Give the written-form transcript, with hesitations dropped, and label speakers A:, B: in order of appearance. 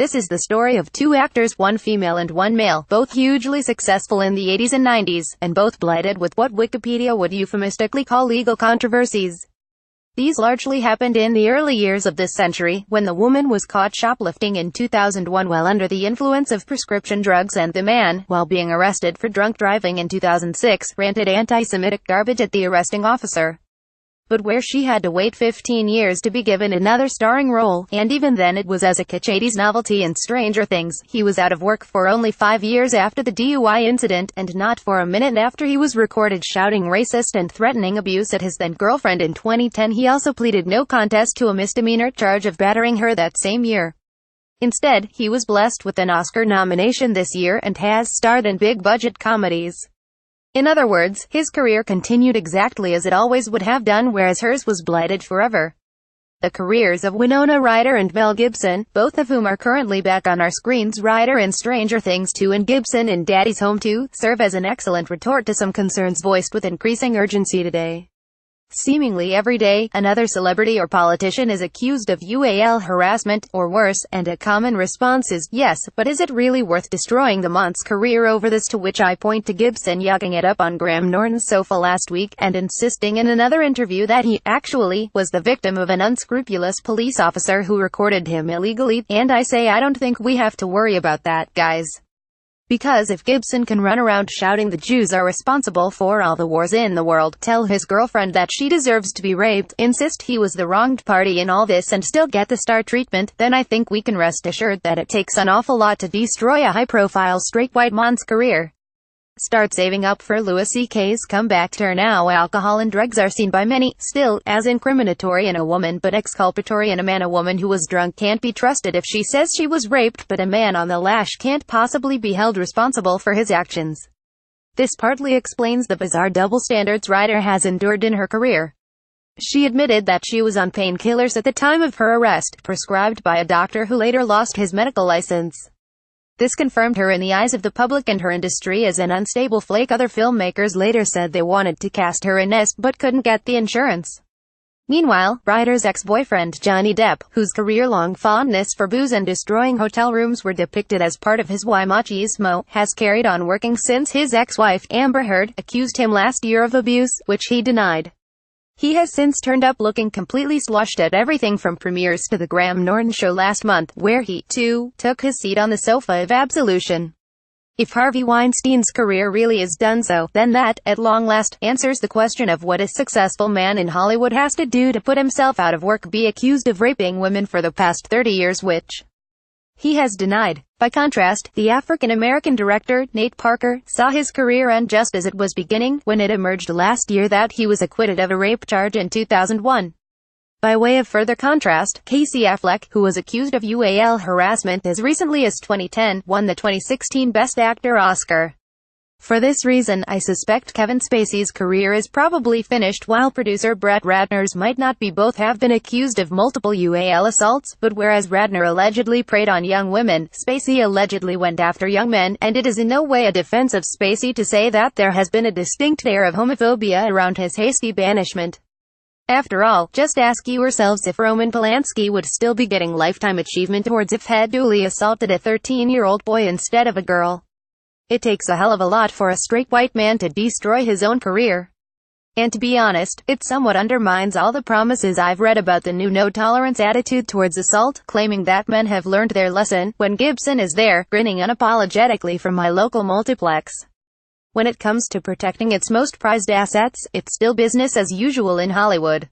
A: This is the story of two actors, one female and one male, both hugely successful in the 80s and 90s, and both blighted with what Wikipedia would euphemistically call legal controversies. These largely happened in the early years of this century, when the woman was caught shoplifting in 2001 while under the influence of prescription drugs, and the man, while being arrested for drunk driving in 2006, ranted antisemitic garbage at the arresting officer. But where she had to wait 15 years to be given another starring role, and even then it was as a kitsch 80s novelty in Stranger Things. He was out of work for only 5 years after the DUI incident, and not for a minute after he was recorded shouting racist and threatening abuse at his then-girlfriend in 2010. He also pleaded no contest to a misdemeanor charge of battering her that same year. Instead, he was blessed with an Oscar nomination this year and has starred in big-budget comedies. In other words, his career continued exactly as it always would have done, whereas hers was blighted forever. The careers of Winona Ryder and Mel Gibson, both of whom are currently back on our screens, Ryder in Stranger Things 2 and Gibson in Daddy's Home 2, serve as an excellent retort to some concerns voiced with increasing urgency today. Seemingly every day, another celebrity or politician is accused of UAL harassment, or worse, and a common response is, yes, but is it really worth destroying the mont's career over this? To which I point to Gibson yucking it up on Graham Norton's sofa last week, and insisting in another interview that he, actually, was the victim of an unscrupulous police officer who recorded him illegally. And I say I don't think we have to worry about that, guys. Because if Gibson can run around shouting the Jews are responsible for all the wars in the world, tell his girlfriend that she deserves to be raped, insist he was the wronged party in all this, and still get the star treatment, then I think we can rest assured that it takes an awful lot to destroy a high-profile straight white man's career. Start saving up for Louis C.K.'s comeback tour now. Alcohol and drugs are seen by many, still, as incriminatory in a woman, but exculpatory in a man. A woman who was drunk can't be trusted if she says she was raped, but a man on the lash can't possibly be held responsible for his actions. This partly explains the bizarre double standards Ryder has endured in her career. She admitted that she was on painkillers at the time of her arrest, prescribed by a doctor who later lost his medical license. This confirmed her in the eyes of the public and her industry as an unstable flake. Other filmmakers later said they wanted to cast her in S, but couldn't get the insurance. Meanwhile, Ryder's ex-boyfriend Johnny Depp, whose career-long fondness for booze and destroying hotel rooms were depicted as part of his machismo, has carried on working since his ex-wife, Amber Heard, accused him last year of abuse, which he denied. He has since turned up looking completely sloshed at everything from premieres to the Graham Norton show last month, where he, too, took his seat on the sofa of absolution. If Harvey Weinstein's career really is done so, then that, at long last, answers the question of what a successful man in Hollywood has to do to put himself out of work, be accused of raping women for the past 30 years, which he has denied. By contrast, the African-American director, Nate Parker, saw his career end just as it was beginning, when it emerged last year that he was acquitted of a rape charge in 2001. By way of further contrast, Casey Affleck, who was accused of UAL harassment as recently as 2010, won the 2016 Best Actor Oscar. For this reason, I suspect Kevin Spacey's career is probably finished, while producer Brett Ratner's might not be. Both have been accused of multiple UAL assaults, but whereas Ratner allegedly preyed on young women, Spacey allegedly went after young men, and it is in no way a defense of Spacey to say that there has been a distinct air of homophobia around his hasty banishment. After all, just ask yourselves if Roman Polanski would still be getting Lifetime Achievement Awards if he'd duly assaulted a 13-year-old boy instead of a girl. It takes a hell of a lot for a straight white man to destroy his own career. And to be honest, it somewhat undermines all the promises I've read about the new no-tolerance attitude towards assault, claiming that men have learned their lesson, when Gibson is there, grinning unapologetically from my local multiplex. When it comes to protecting its most prized assets, it's still business as usual in Hollywood.